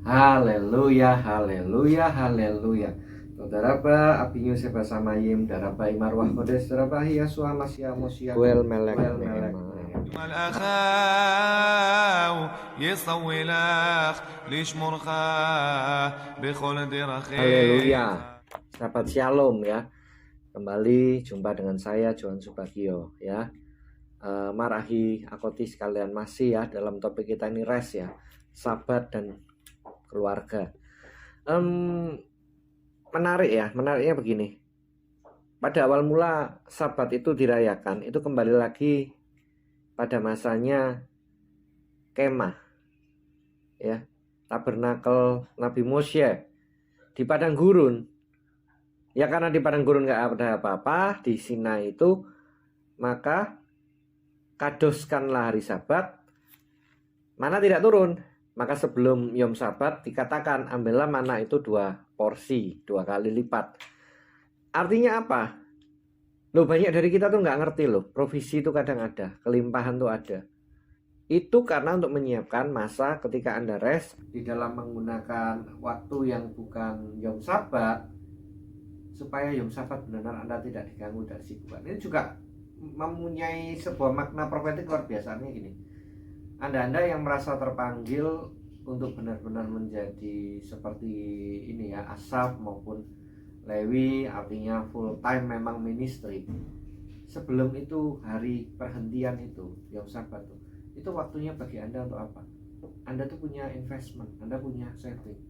Haleluya, haleluya, haleluya. Daraba apinya bersama yim daraba imarwah kodes daraba hiya suama siamosia Kuel melek kuel melek. neema. الأخاو يصوي لك ليش مرخاه بخل Haleluya. درخيخ. Sahabat Shalom ya. Kembali jumpa dengan saya Johan Subagio ya. Marahi akoti sekalian masih ya dalam topik kita ini rest ya. Sabat dan keluarga. Menarik ya, menariknya begini. Pada awal mula Sabat itu dirayakan, itu kembali lagi pada masanya kemah ya, tabernakel Nabi Moshe di padang gurun. Ya karena di padang gurun nggak ada apa-apa di Sinai itu, maka kadoskanlah hari Sabat, mana tidak turun. Maka sebelum Yom Sabat dikatakan ambillah mana itu 2 porsi, 2 kali lipat. Artinya apa? Loh, banyak dari kita tuh nggak ngerti loh, provisi itu kadang ada, kelimpahan tuh ada. Itu karena untuk menyiapkan masa ketika Anda rest Di dalam menggunakan waktu yang bukan Yom Sabat, supaya Yom Sabat benar-benar Anda tidak diganggu dari sibukan. Ini juga mempunyai sebuah makna profetik luar biasanya gini. Anda yang merasa terpanggil untuk benar-benar menjadi seperti ini ya, Asaf maupun Lewi, artinya full time memang ministry. Sebelum itu hari perhentian itu, Yom Sabat itu waktunya bagi Anda untuk apa? Anda tuh punya investment, Anda punya saving.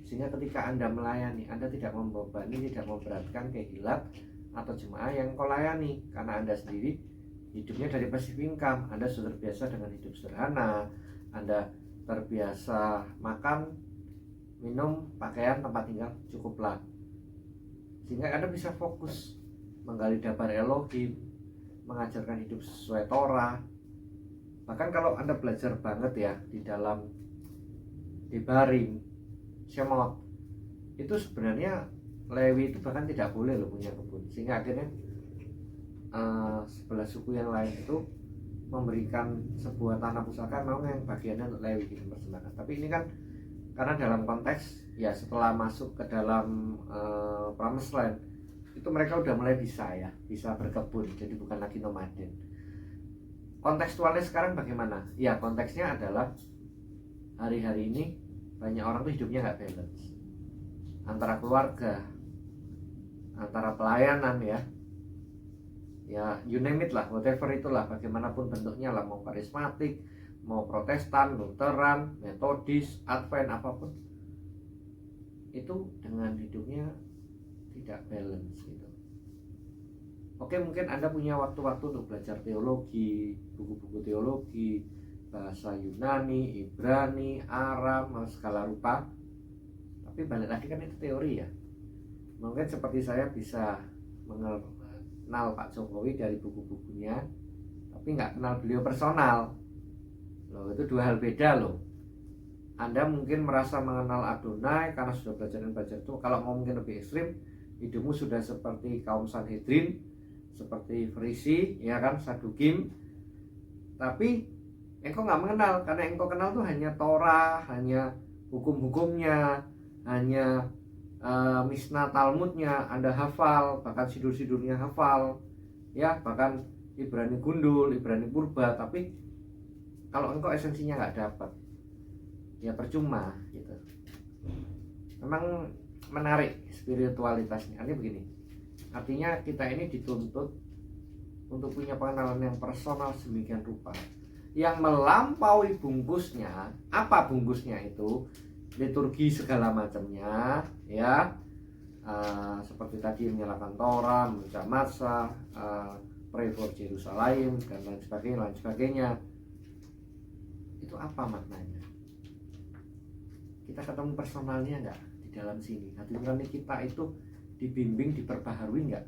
Sehingga ketika Anda melayani, Anda tidak membebani, tidak memberatkan kehilat atau jemaah yang kau layani, karena Anda sendiri hidupnya dari passive income. Anda sudah terbiasa dengan hidup sederhana, Anda terbiasa makan, minum, pakaian, tempat tinggal, cukuplah. Sehingga Anda bisa fokus menggali dabar Elohim, mengajarkan hidup sesuai Torah. Bahkan kalau Anda belajar banget ya di dalam Debarim, Shemot, itu sebenarnya Lewi itu bahkan tidak boleh loh punya kebun. Sehingga akhirnya sebelah suku yang lain itu memberikan sebuah tanah pusaka memang yang bagiannya untuk Lewi gitu persembahkan. Tapi ini kan karena dalam konteks ya setelah masuk ke dalam Promised Land itu mereka udah mulai bisa berkebun, jadi bukan lagi nomaden. Kontekstualnya sekarang bagaimana? Ya konteksnya adalah hari-hari ini banyak orang tuh hidupnya nggak balance antara keluarga, antara pelayanan ya you name it lah, whatever itulah, bagaimanapun bentuknya lah, mau karismatik, mau Protestan, Lutheran, Metodis, Advent, apapun itu dengan hidupnya tidak balance gitu. Oke, mungkin Anda punya waktu-waktu untuk belajar teologi, buku-buku teologi, bahasa Yunani, Ibrani, Aram, segala rupa. Tapi balik lagi kan itu teori ya. Mungkin seperti saya bisa mengenal Pak Jokowi dari buku-bukunya, tapi nggak kenal beliau personal. Loh, itu 2 hal beda loh. Anda mungkin merasa mengenal Adonai karena sudah belajar itu. Kalau mau mungkin lebih ekstrim, hidupmu sudah seperti kaum Sanhedrin, seperti Farisi, ya kan, Sadukim. Tapi engkau nggak mengenal, karena engkau kenal tuh hanya Torah, hanya hukum-hukumnya, hanya Mishnah Talmudnya Anda hafal, bahkan sidur-sidurnya hafal, ya, bahkan Ibrani Gundul, Ibrani Purba. Tapi kalau engkau esensinya nggak dapat, ya percuma gitu. Memang menarik spiritualitasnya. Artinya begini, artinya kita ini dituntut untuk punya pengenalan yang personal sedemikian rupa, yang melampaui bungkusnya. Apa bungkusnya itu? Liturgi segala macamnya ya, seperti tadi menyalakan Torah, membaca masa, pray for Jerusalem dan lain sebagainya. Itu apa maknanya? Kita ketemu personalnya enggak di dalam sini? Hati nurani kita itu dibimbing, diperbaharui enggak?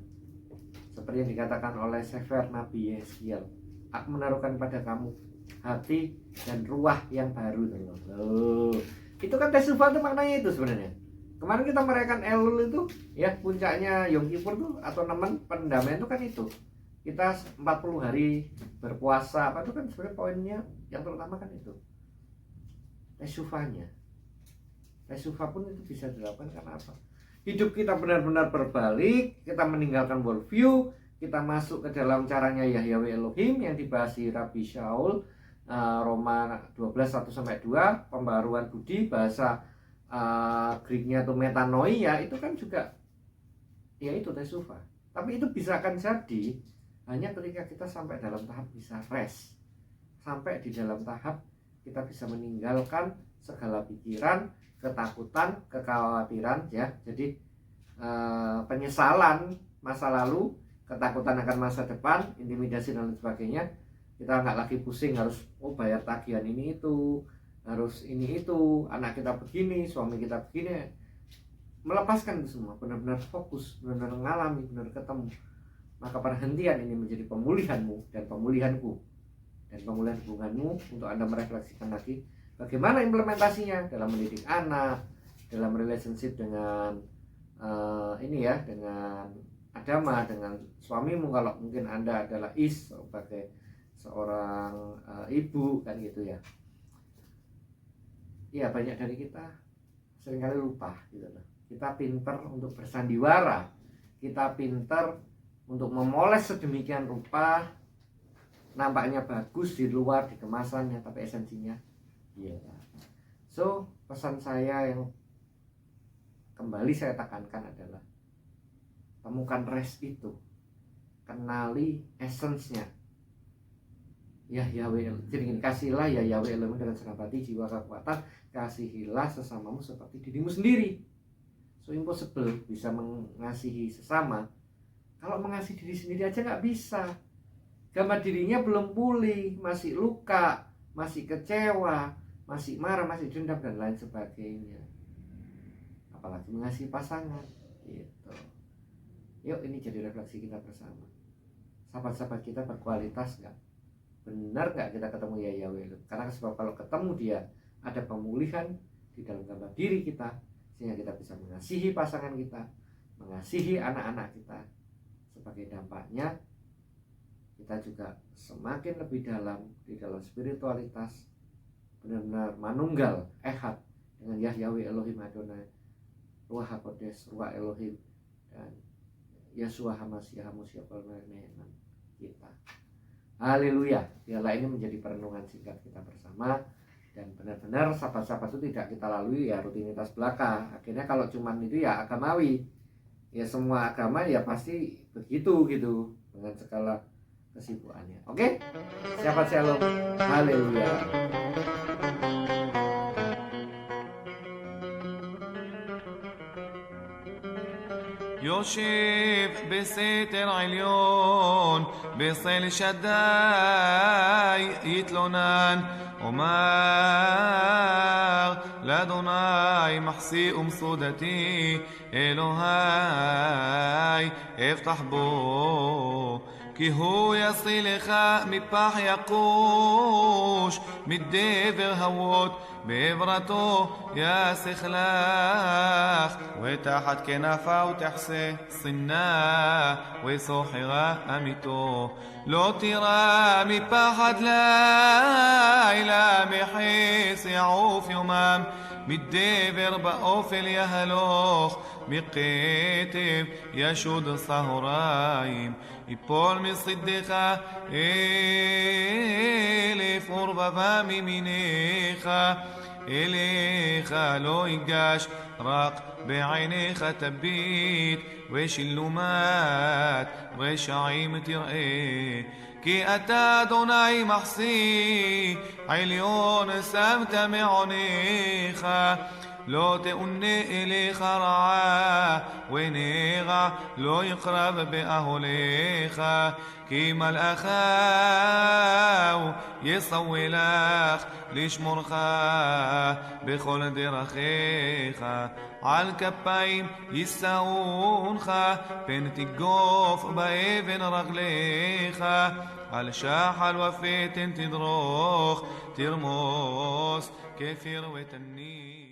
Seperti yang dikatakan oleh Sefer Nabi Yeskiel, aku menaruhkan pada kamu hati dan ruah yang baru. Itu kan Teshuvah itu maknanya itu sebenarnya. Kemarin kita merayakan Elul itu ya, puncaknya Yom Kippur tuh atau Nemen pendamaian itu kan itu. Kita 40 hari berpuasa, apa itu kan sebenarnya poinnya yang terutama kan itu. Teshuvahnya. Tesufa pun itu bisa dilakukan karena apa? Hidup kita benar-benar berbalik, kita meninggalkan worldview, kita masuk ke dalam caranya Yahyawe Elohim yang dibahas di Rabbi Shaul, Roma 12:1-2, pembaruan budi, bahasa Greeknya itu metanoia, itu kan juga ya itu tesufa. Tapi itu bisa akan jadi hanya ketika kita sampai dalam tahap bisa rest, sampai di dalam tahap kita bisa meninggalkan segala pikiran, ketakutan, kekhawatiran, ya. Jadi penyesalan masa lalu, ketakutan akan masa depan, intimidasi dan lain sebagainya. Kita nggak lagi pusing harus bayar tagihan ini itu, harus ini itu, anak kita begini, suami kita begini. Melepaskan itu semua, benar-benar fokus, benar-benar mengalami, benar ketemu. Maka perhentian ini menjadi pemulihanmu dan pemulihanku dan pemulihan hubunganmu untuk Anda merefleksikan lagi bagaimana implementasinya dalam mendidik anak, dalam relationship dengan dengan agama, dengan suamimu kalau mungkin Anda adalah sebagai seorang ibu kan gitu ya. Iya, banyak dari kita seringkali lupa gitu loh. Kita pinter untuk bersandiwara, kita pinter untuk memoles sedemikian rupa, nampaknya bagus di luar, di kemasannya, tapi esensinya iya. So, pesan saya yang kembali saya tekankan adalah temukan rest itu, kenali esensnya. Ya Yahweh, jadi kasihlah ya Yahweh Elohim dengan segenap hati, jiwa, kekuatan, kasihilah sesamamu seperti dirimu sendiri. So impossible bisa mengasihi sesama kalau mengasihi diri sendiri aja nggak bisa. Gambar dirinya belum pulih, masih luka, masih kecewa, masih marah, masih dendam dan lain sebagainya. Apalagi mengasihi pasangan gitu. Yuk, ini jadi refleksi kita bersama. Sahabat-sahabat kita berkualitas nggak? Benar nggak kita ketemu ya Yahweh? Karena sebab kalau ketemu dia ada pemulihan di dalam gambar diri kita, sehingga kita bisa mengasihi pasangan kita, mengasihi anak-anak kita. Sebagai dampaknya kita juga semakin lebih dalam di dalam spiritualitas, benar-benar manunggal ehad dengan Yahyawe Elohim Adonai, Ruach HaKodes, Ruach Elohim, dan Yeshua HaMashiach HaMashiach kita. Haleluya. Biarlah ini menjadi perenungan singkat kita bersama, dan benar-benar sahabat-sahabat itu tidak kita lalui ya rutinitas belaka. Akhirnya kalau cuman itu ya agamawi, ya semua agama ya pasti begitu gitu dengan segala kesibukannya. Oke? Shabbat shalom. Haleluya. יושב בסתר עליון, בצל שדי יתלונן, אומר לאדוני מחסי ומסודתי, אלוהי אפתח בו. כי הוא יצילך מפח יכוש, מדבר הוות, בעברתו יסך לך, ותחת כנפיו תחסה שנאה, וסוחרה אמיתו. לא תירא מפחד לילה, מחס יעוף יומם, מדבר באופל יהלוך, מקטב ישוד סהריים. יפול מצדך 1000 ורבבה מימינך, אליך לא ייגש, רק בעיניך תביט, ושלומת רשעים תראה. כי אתה אדוני מחסי, עליון שמת מעונך, לא תאונה אליך רעה, ונגע לא יקרב באהליך. כי מלאכיו יסעו לך לשמורך בכל דרכיך. על כפיים יישאונך, פן תגוף באבן רגליך. על שחל ופתן תדרוך, תרמוס כפיר ותניק.